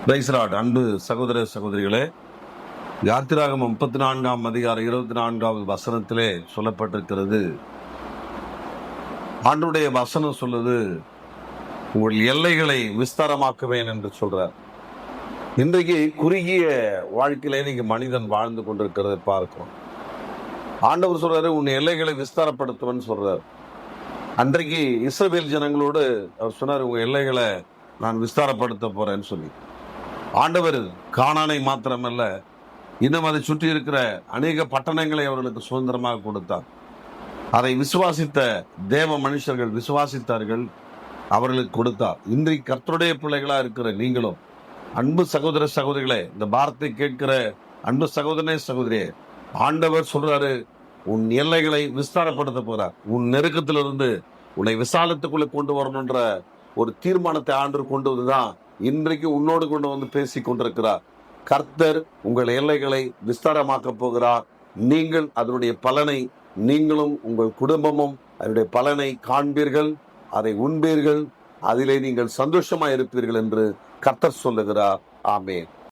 Price Lord. அன்பு சகோதர சகோதரிகளே, யாத்திராகமம் 34ஆம் அதிகாரம் 24வது வசனத்திலே சொல்லப்பட்டிருக்கிறது. ஆண்டவருடைய வசனம் சொல்லுது, உங்கள் எல்லைகளை விஸ்தாரமாக்குவேன் என்று சொல்றார். இன்றைக்கு குறுகிய வாழ்க்கையிலே நீங்க மனிதன் வாழ்ந்து கொண்டிருக்கிறதை பார்க்கிறோம். ஆண்டவர் சொல்றாரு, உன் எல்லைகளை விஸ்தாரப்படுத்துவேன்னு சொல்றாரு. அன்றைக்கு இஸ்ரவேல் ஜனங்களோடு அவர் சொன்னார், உங்க எல்லைகளை நான் விஸ்தாரப்படுத்த போறேன்னு சொல்லி. ஆண்டவர் கானானை மாத்திரமல்ல, இன்னும் அதை சுற்றி இருக்கிற அநேக பட்டணங்களை அவர்களுக்கு சுதந்திரமாக கொடுத்தார். அதை விசுவாசித்த தேவ மனுஷர்கள் விசுவாசித்தார்கள், அவர்களுக்கு கொடுத்தார். இன்றைக்கு கர்த்தருடைய பிள்ளைகளா இருக்கிற நீங்களும், அன்பு சகோதர சகோதரிகளே, இந்த வார்த்தை கேட்கிற அன்பு சகோதரனே சகோதரியே, ஆண்டவர் சொல்றாரு, உன் எல்லைகளை விஸ்தாரப்படுத்த போறார். உன் நெருக்கத்திலிருந்து உன்னை விசாலத்துக்குள்ள கொண்டு வரணுன்ற ஒரு தீர்மானத்தை ஆண்டவர் கொண்டு வந்துதான் இன்றைக்கு உன்னோடு கொண்டு வந்து பேசி கொண்டிருக்கிறார். கர்த்தர் உங்கள் எல்லைகளை விஸ்தாரமாக்க போகிறார். நீங்கள் அதனுடைய பலனை, நீங்களும் உங்கள் குடும்பமும் அதனுடைய பலனை காண்பீர்கள், அதை உண்பீர்கள், அதிலே நீங்கள் சந்தோஷமா இருப்பீர்கள் என்று கர்த்தர் சொல்லுகிறார். ஆமென்.